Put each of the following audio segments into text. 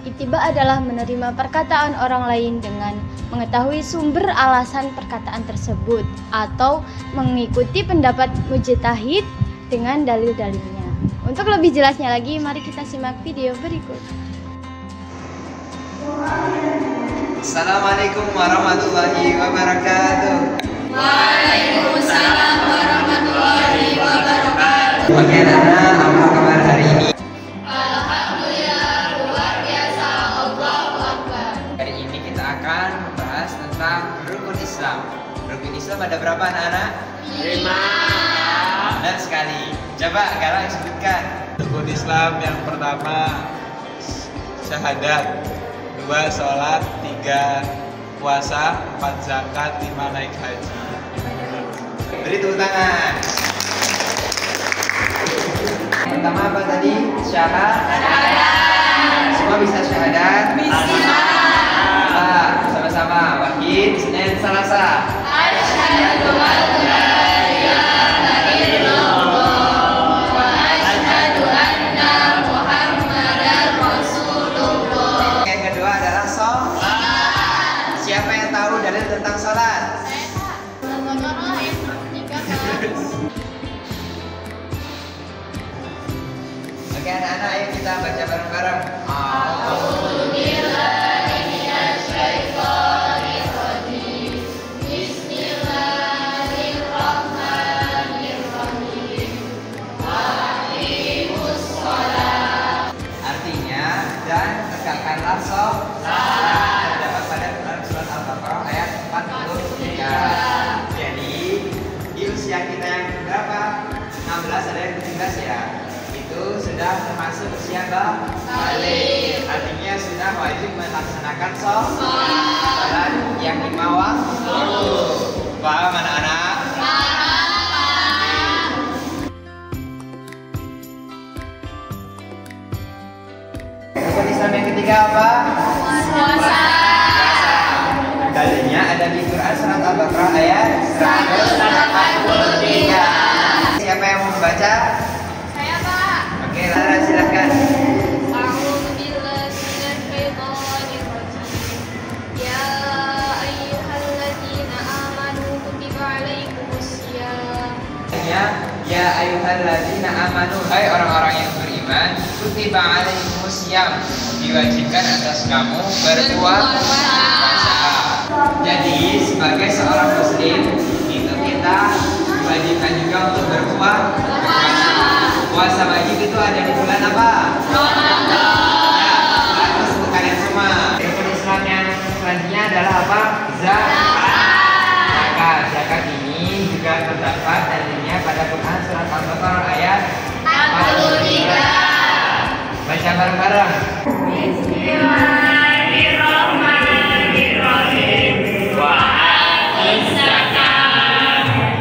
ittiba adalah menerima perkataan orang lain dengan mengetahui sumber alasan perkataan tersebut atau mengikuti pendapat mujtahid dengan dalil-dalilnya. Untuk lebih jelasnya lagi, mari kita simak video berikut. Assalamualaikum warahmatullahi wabarakatuh. Waalaikumsalam warahmatullahi wabarakatuh. Oke anak-anak, apa kabar hari ini? Alhamdulillah, luar biasa. Allahu Akbar. Hari ini kita akan membahas tentang rukun Islam. Rukun Islam ada berapa anak-anak? 5. Benar sekali. Coba Galang sebutkan. Rukun Islam yang pertama syahadat, 2 sholat, 3 puasa, 4 zakat, 5 naik haji. Beri tepuk tangan. Pertama apa tadi? Syahadat. Semua bisa syahadat? Bisa. Sama-sama. Wahid, Senin, Selasa. Asyhadu an la ilaha illallah wa asyhadu anna Muhammadar Rasulullah. Yang kedua adalah sholat. Siapa yang tahu dalil tentang sholat? Oke anak-anak, ayo kita baca bareng-bareng. Artinya, dan tegakkanlah sholat. Terdapat pada Quran surat Al-Baqarah ayat 43. Jadi di usia kita yang berapa? 16 ada yang 17 ya. Itu sudah termasuk usia balik. Artinya sudah wajib melaksanakan sholat yang 5 waktu. Paham anak-anak? Rukun Islam yang ketiga apa? Puasa. Dalilnya ada di Quran surat Al-Baqarah ayat 183. Siapa yang mau membaca? Saya, Pak. Oke, Lara silakan. A'udzu billahi minasy syaithanir rajim. Ya ayyuhalladzina amanu kutiba 'alaikumusiyam. Ya ayyuhalladzina amanu, hai orang-orang yang beriman, kutiba alaikumusiyam, diwajibkan atas kamu berpuasa. Jadi sebagai seorang muslim itu kita diwajibkan juga untuk berpuasa. Puasa wajib itu ada di bulan apa? Ya, bagus untuk kalian semua. Rukun Islam yang selanjutnya adalah apa? Zakat. Zakat ini juga terdapat dalilnya pada Quran surat Al-Baqarah ayat 43. Baca bareng-bareng.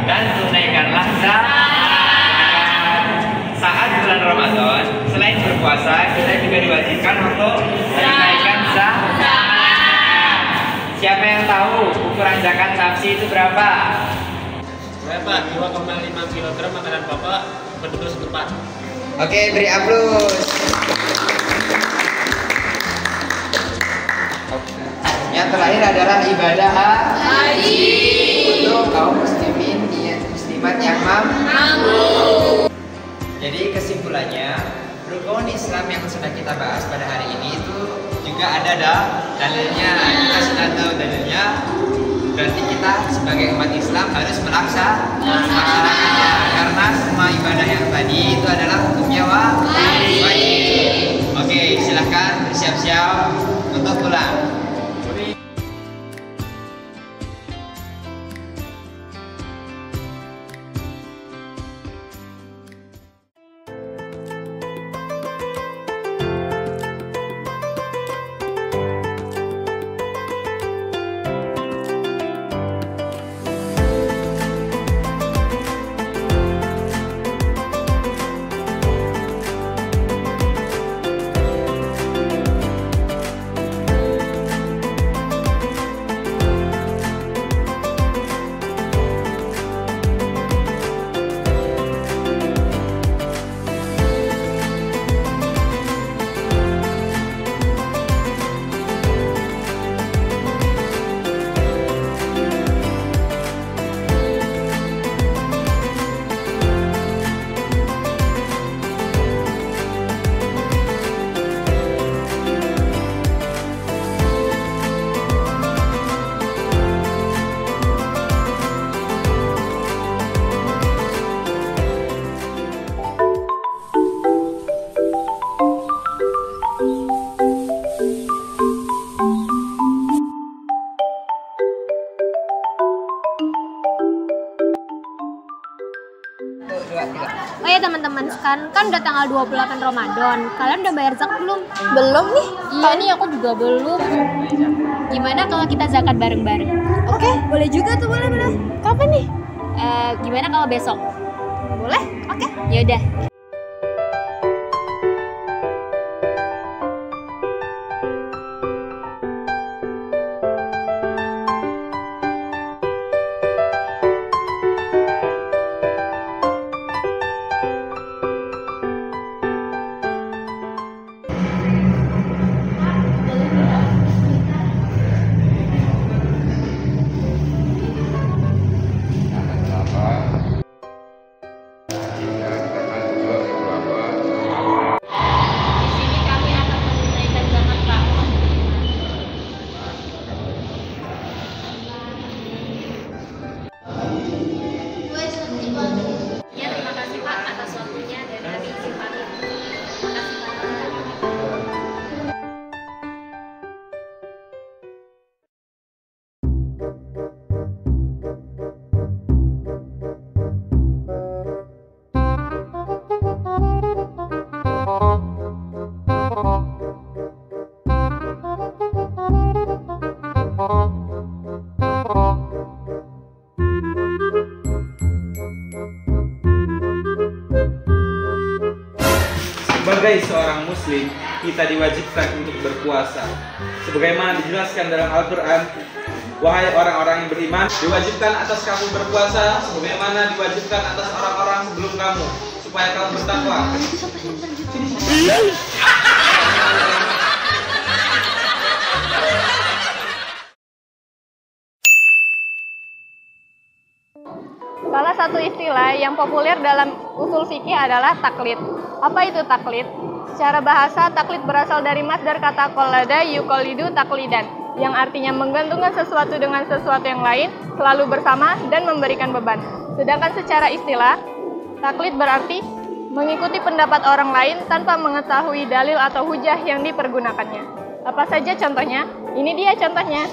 Dan tunaikanlah zakat. Saat bulan Ramadan, selain berpuasa, kita juga diwajibkan untuk menunaikan zakat. Siapa yang tahu ukuran zakat sapi itu berapa? Berapa? 2,5 kg makanan bapak penduduk setempat. Oke, beri aplaus. Yang terakhir adalah ibadah haji untuk kaum muslimin, muslimat yang mampu. Jadi kesimpulannya, rukun Islam yang sudah kita bahas pada hari ini itu juga ada dalilnya. Kita sudah tahu dalilnya, berarti kita sebagai umat Islam harus melaksanakannya. Karena semua ibadah yang tadi itu adalah hukumnya wajib. Oke, silahkan bersiap-siap untuk pulang. teman-teman, sekarang kan udah tanggal 28 Ramadan. Kalian udah bayar zakat belum? Belum nih. Iya nih, aku juga belum. Gimana kalau kita zakat bareng-bareng? Oke, boleh juga tuh, boleh. Kapan nih? Gimana kalau besok? Boleh. Oke. Yaudah. Ya, terima kasih Pak atas waktunya dan kami izin pamit. Terima kasih Pak. Sebagai seorang muslim, kita diwajibkan untuk berpuasa. Sebagaimana dijelaskan dalam Al-Quran, wahai orang-orang yang beriman, diwajibkan atas kamu berpuasa sebagaimana diwajibkan atas orang-orang sebelum kamu, supaya kamu bertakwa. Salah satu istilah yang populer dalam usul fikih adalah taklid. Apa itu taklid? Secara bahasa, taklid berasal dari masdar kata qallada yuqallidu taklidan, yang artinya menggantungkan sesuatu dengan sesuatu yang lain, selalu bersama dan memberikan beban. Sedangkan secara istilah, taklid berarti mengikuti pendapat orang lain tanpa mengetahui dalil atau hujah yang dipergunakannya. Apa saja contohnya? Ini dia contohnya.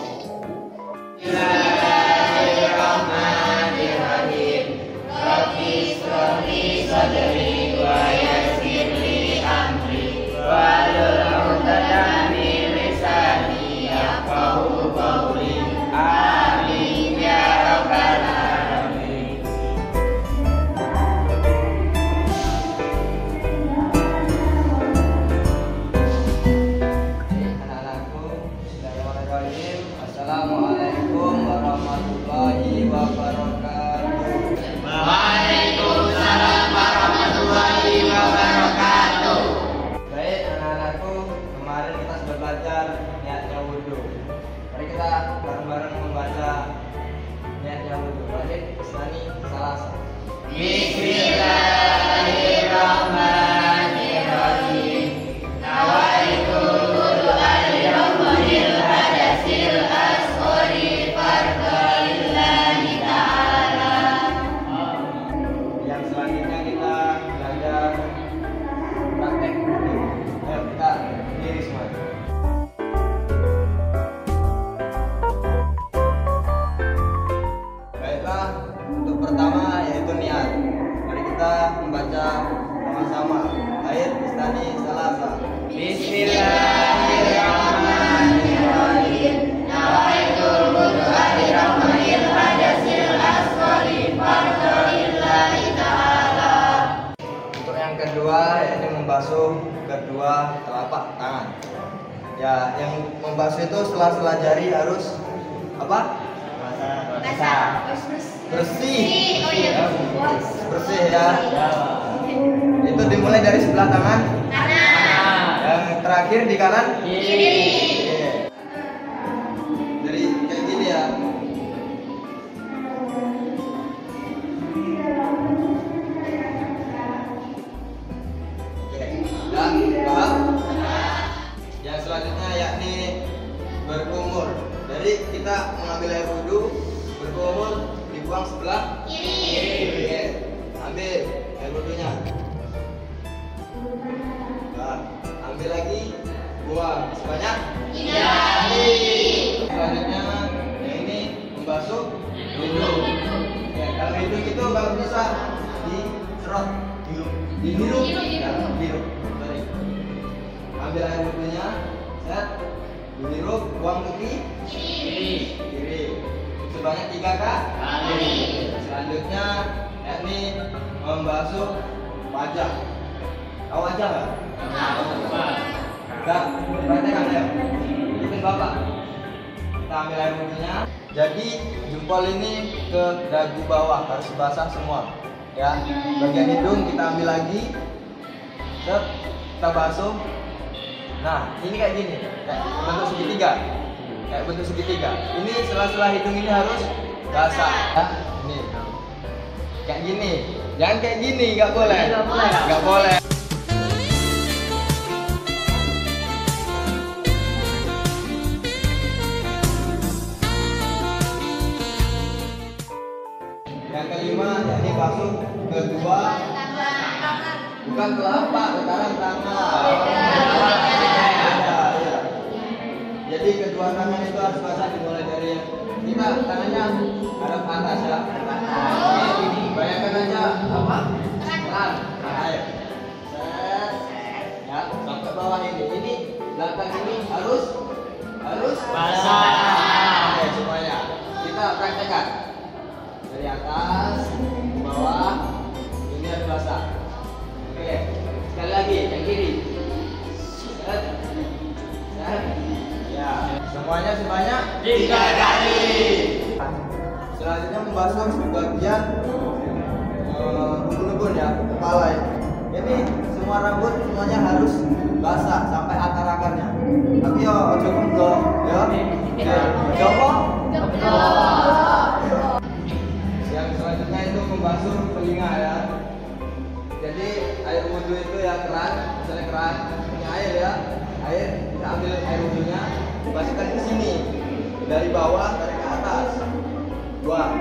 Assalamualaikum warahmatullahi wabarakatuh. Baik anak-anakku, kemarin kita sudah belajar niatnya wudhu. Mari kita bareng-bareng membaca niatnya wudhu. Baik, Islami Salasa. Bismillahirrahmanirrahim. Nawaitu wudu'an lirrahmanil hadasil asghari fardalillahi ta'ala. Yang selanjutnya kita belajar praktek wudhu. Ayo kita berdiri semua. Baiklah, untuk pertama yaitu niat. Mari kita membaca sama-sama. Ayat Istani Salasa. Bismillahirrahmanirrahim. Nawaitul wudu'a lirrahmanil hadasil asghari fardalillahi ta'ala. Untuk yang kedua yaitu membasuh kedua telapak tangan. Ya, yang membasuh itu sela-sela jari harus apa? Basah. Bersih. Oh iya, Bersih ya. Itu dimulai dari sebelah tangan kanan. Yang terakhir di kanan kiri. Jadi kayak gini ya. Oke, dan paham? Yang selanjutnya yakni berkumur. Jadi kita mengambil air wudhu, berkumur, dibuang sebelah kiri. Oke. Ambil air wudhunya. Nah, ambil lagi, buang sebanyak 3 kali. Selanjutnya yang ini membasuh hidung. Ya, kalau hidung itu kalau bisa diserot Dihirup. Sorry. Ambil air wudhunya, set. Dihirup, buang ke kiri. Sebanyak 3 kali. Selanjutnya, yakni membasuh wajah. Tahu wajah nggak? Enggak, perhatikan ya. Ikutin bapak. Kita ambil air wudhunya. Jadi jempol ini ke dagu bawah harus basah semua. Ya, bagian hidung kita ambil lagi. Set, kita basuh. Nah, ini kayak gini, kayak bentuk segitiga. Ini sela-sela hidung ini harus basah. Ya, ini. Kayak gini. Jangan kayak gini, nggak boleh. Nggak boleh. Yang kelima, yakni basuh kedua bukan telapak, sekarang tangan. Ya. Jadi kedua tangan itu harus basah dimulai dari kita tangannya hadap atas ya. Bayangkan aja apa? Keran air. Ya, sampai bawah ini. Ini belakang ini harus basah. Oke, semuanya. Kita praktekkan. Dari atas, bawah, ini harus basah. Oke, sekali lagi, yang kiri. Set. Ya, semuanya sebanyak 3 kali. Selanjutnya membasuh bagian ubun-ubun ya, kepala ini. Jadi semua rambut semuanya harus basah sampai akar-akarnya. Tapi yo, ojo kemblok, ya. Coba. Yang selanjutnya itu membasuh telinga ya. Jadi air wudhu itu ya keran, misalnya keran punya air ya, air kita ambil air wudhunya, dibasuhkan ke sini dari bawah tarik ke atas, buang.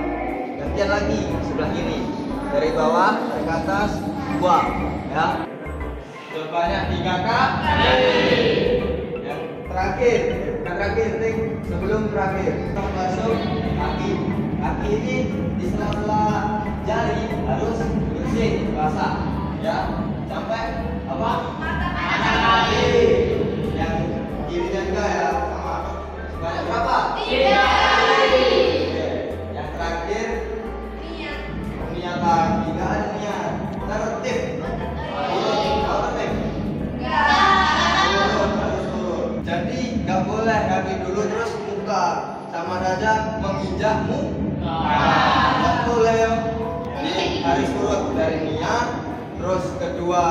Gantian lagi sebelah kiri dari bawah tarik ke atas, buang ya. Sebanyak 3 kali. Yang terakhir, bukan terakhir, sebelum terakhir kita membasuh kaki. Kaki ini di sela-sela jari harus bersih, basah, ya, sampai apa? Mata kaki. Yang kirinya juga ya, sama. Sebanyak berapa? 3 kali. Oke. Yang terakhir, niatan. Tidak ada niat. Tertib. Harus turun. Jadi nggak boleh kaki dulu terus muka, sama saja menginjakmu. Nggak boleh ya. Jadi harus turut dari niat, terus kedua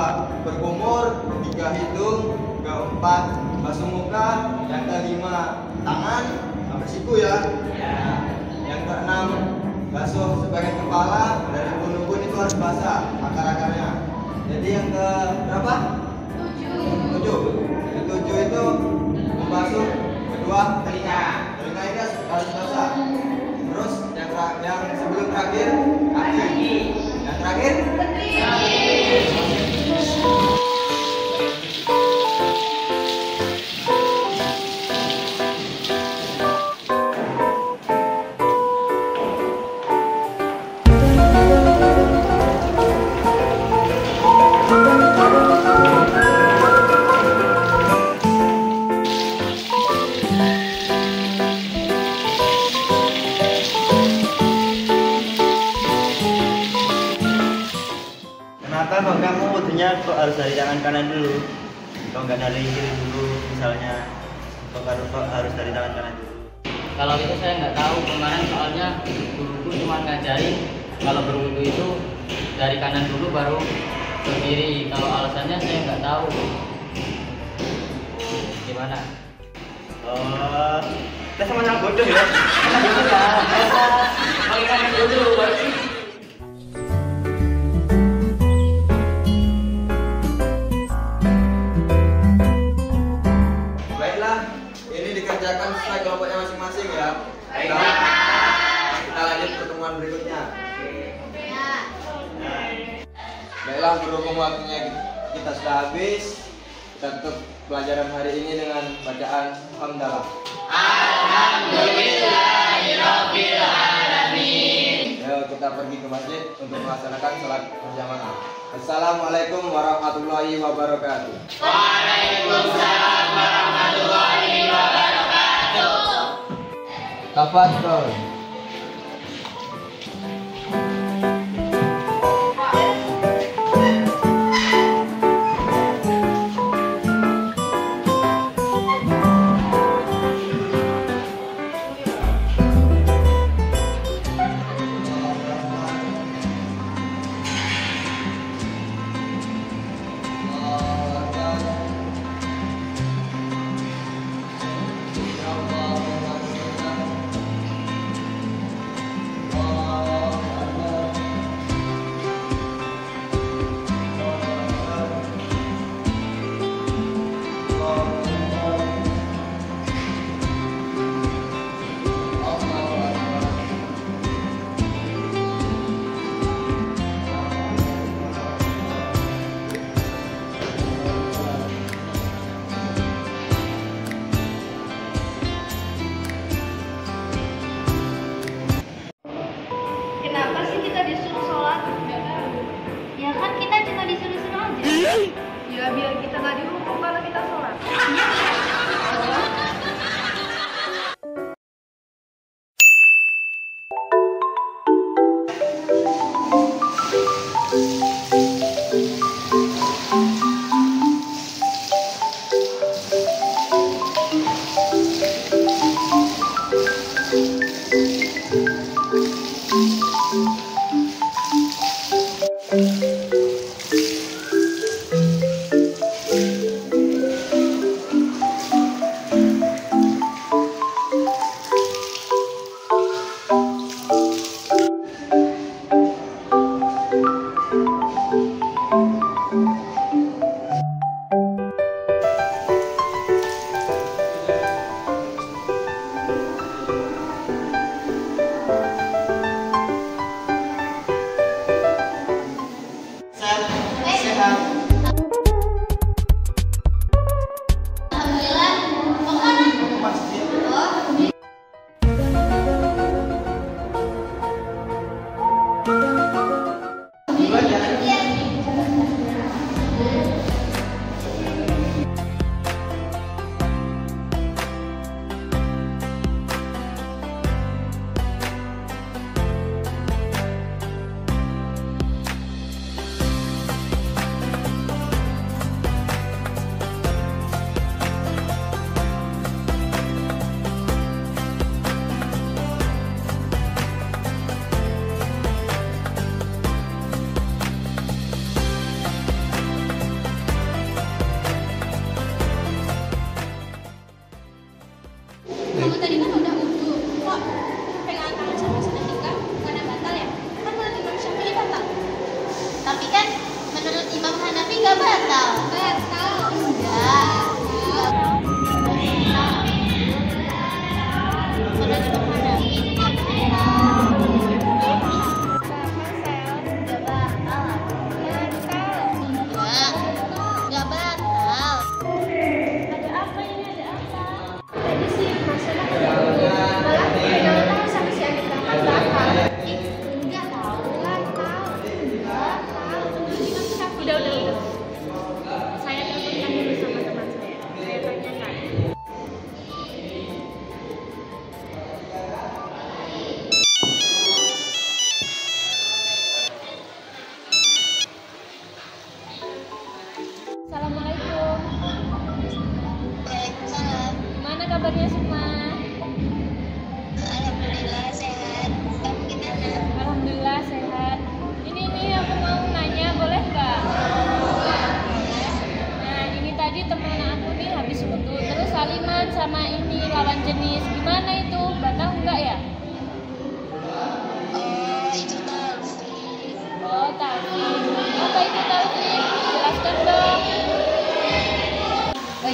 berkumur, ketiga hidung, keempat basuh muka, yang kelima tangan sampai siku ya. Yang keenam basuh sebagian kepala, dari ubun-ubun itu harus basah akar-akarnya. Jadi yang ke berapa? 7. Yang 7 itu membasuh kedua telinga. Telinga ini harus basah. Terus yang sebelum terakhir kaki. Yang terakhir kaki. Kenapa kok kamu wudhunya kok harus dari tangan kanan dulu? Kok nggak dari kiri dulu misalnya? Kok harus dari tangan kanan dulu? Kalau itu saya nggak tahu, kemarin soalnya guruku cuma ngajarin kalau berwudu itu dari kanan dulu baru ke kiri. Kalau alasannya saya nggak tahu. Gimana? Oh, kita sama yang bodoh ya? Gitu ya, biasa pakai kanan dulu baru kiri. Dikerjakan sesuai kelompoknya masing-masing ya. Kita lanjut pertemuan berikutnya. Baiklah, berhubung waktunya kita sudah habis, kita tutup pelajaran hari ini dengan bacaan hamdalah. Alhamdulillahirabbil alamin. Ayo kita kita pergi ke masjid untuk melaksanakan sholat berjamaah. Assalamualaikum warahmatullahi wabarakatuh. Waalaikumsalam warahmatullahi wabarakatuh. Tafadhol. Kenapa sih kita disuruh sholat? Ya kan kita cuma disuruh-suruh aja. Ya biar kita nggak dihukum kalau kita sholat. Kamu tadi kan udah wudu, kok pegangan tangan sama seketika bukannya batal ya? Kan menurut Imam Syafi'i batal. Tapi kan menurut Imam Hanafi nggak batal. Batal. Enggak. Menurut Imam Hanafi nggak batal. Nggak batal. Ada apa ini? Ada apa? Tadi sih masalah malah pegangan tangan sama si adik kakak batal. Enggak tahu, batal. Menurut Imam Syafi'i. Udah. Saya teleponkan dulu sama teman saya. Saya tanyakan. Assalamualaikum. Gimana kabarnya semua? Alhamdulillah sehat. Kamu gimana? Alhamdulillah sehat. Ini aku mau nanya, boleh nggak? Nah, ini tadi teman aku nih habis wudu, terus saliman sama ini lawan jenis. Gimana itu? Batal nggak ya? Oh, itu talfik. Oh, talfik. Apa itu talfik? Jelaskan dong.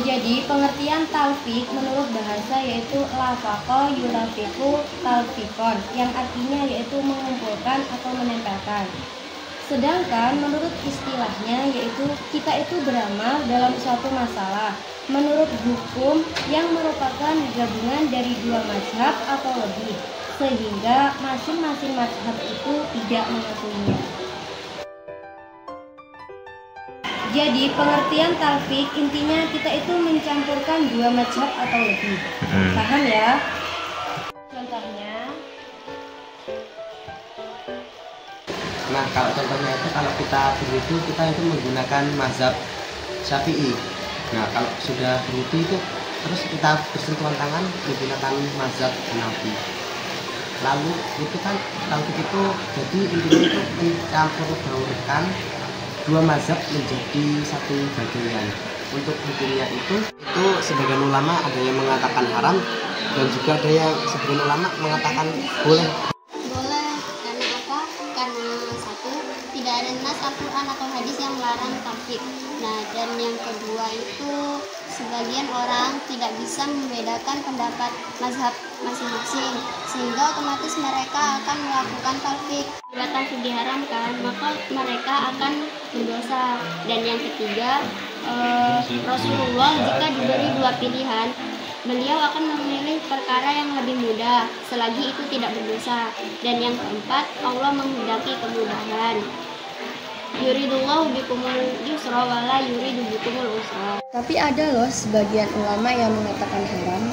Jadi pengertian talfik menurut bahasa yaitu lafaqo yulafiqu talfikon, yang artinya yaitu mengumpulkan atau menempelkan. Sedangkan menurut istilahnya yaitu kita itu beramal dalam suatu masalah menurut hukum yang merupakan gabungan dari dua mazhab atau lebih. sehingga masing-masing mazhab itu tidak mengakuinya. Jadi pengertian talfik intinya kita itu mencampurkan dua mazhab atau lebih. Paham ya? Contohnya. Nah, kalau contohnya itu kalau kita berwudu kita itu menggunakan mazhab Syafi'i. Nah, kalau sudah berwudu itu terus kita bersentuhan tangan menggunakan mazhab Hanafi. Lalu itu kan talfik itu jadi intinya itu mencampur baurkan dua mazhab menjadi satu bagian. Untuk hukumnya itu sebagian ulama ada yang mengatakan haram dan juga ada yang sebagian ulama mengatakan boleh. Boleh, karena apa? Karena satu, tidak ada nas Al-Quran atau hadis yang melarang talfik. Nah, dan yang kedua itu sebagian orang tidak bisa membedakan pendapat mazhab masing-masing, sehingga otomatis mereka akan melakukan talfik. Bila talfik diharamkan, maka mereka akan berdosa. Dan yang ketiga, Rasulullah jika diberi dua pilihan, beliau akan memilih perkara yang lebih mudah selagi itu tidak berdosa. Dan yang keempat, Allah menghendaki kemudahan. Yuridullahu bikumul yusra wala yuridu bikumul usra. Tapi ada loh sebagian ulama yang mengatakan haram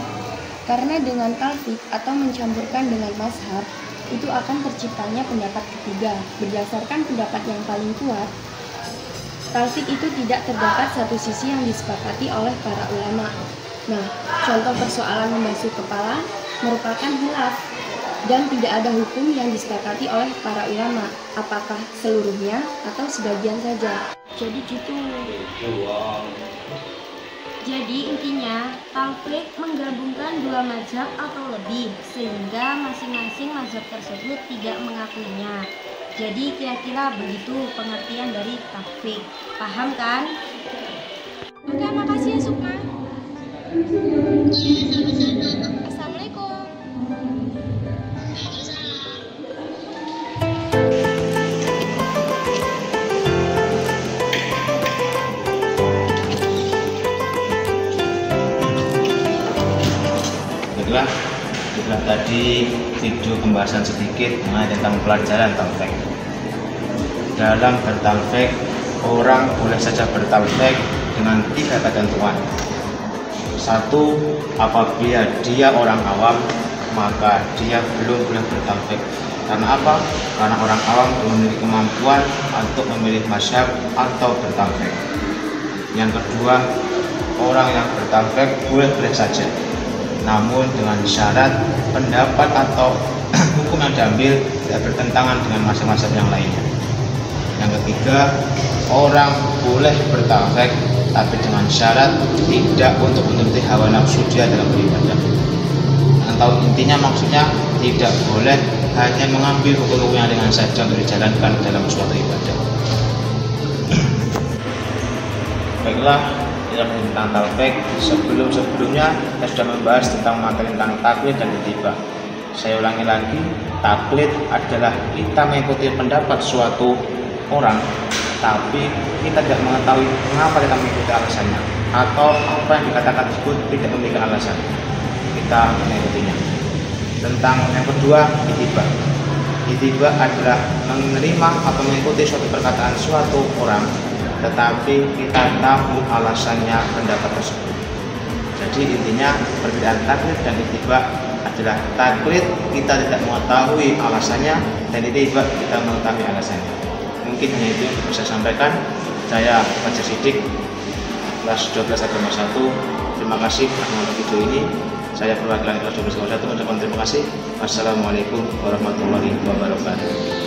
karena dengan talfik atau mencampurkan dengan mazhab itu akan terciptanya pendapat ketiga. Berdasarkan pendapat yang paling kuat, talfik itu tidak terdapat satu sisi yang disepakati oleh para ulama. Nah, contoh persoalan membasuh kepala merupakan khilaf dan tidak ada hukum yang disepakati oleh para ulama, apakah seluruhnya atau sebagian saja. Jadi gitu. Jadi intinya talfik menggabungkan dua mazhab atau lebih sehingga masing-masing mazhab tersebut tidak mengakuinya. Jadi kira-kira begitu pengertian dari talfik. Paham kan? Oke, makasih ya Sukma. Assalamualaikum. Baiklah, tadi video pembahasan sedikit mengenai tentang pelajaran talfik. Dalam bertalfik, orang boleh saja bertalfik dengan 3 ketentuan. 1. Apabila dia orang awam, maka dia belum boleh bertalfik. Karena apa? Karena orang awam belum memiliki kemampuan untuk memilih mazhab atau bertalfik. Yang kedua, orang yang bertalfik boleh saja, namun dengan syarat pendapat atau hukum yang diambil tidak bertentangan dengan mazhab-mazhab yang lainnya. Yang ketiga, orang boleh bertalfik tapi dengan syarat tidak untuk menuruti hawa nafsu dia dalam beribadah. Atau intinya maksudnya tidak boleh hanya mengambil hukum-hukum yang ringan saja untuk dijalankan dalam suatu ibadah. Baiklah, tentang talfik. Sebelumnya kita sudah membahas tentang materi tentang taklid dan ittiba. Saya ulangi lagi, taklid adalah kita mengikuti pendapat suatu orang, tapi kita tidak mengetahui mengapa kita mengikuti alasannya, atau apa yang dikatakan tersebut tidak memiliki alasan, kita mengikutinya. Tentang yang kedua, ittiba. Ittiba adalah menerima atau mengikuti suatu perkataan suatu orang, tetapi kita tahu alasannya pendapat tersebut. Jadi intinya perbedaan taklid dan ittiba adalah taklid kita tidak mengetahui alasannya dan ittiba kita mengetahui alasannya. Mungkin hanya itu yang bisa saya sampaikan. Saya Fajar Siddiq, kelas 12 agama 1. Terima kasih telah menonton video ini. Saya perwakilan kelas 12 agama 1 mengucapkan terima kasih. Wassalamualaikum warahmatullahi wabarakatuh.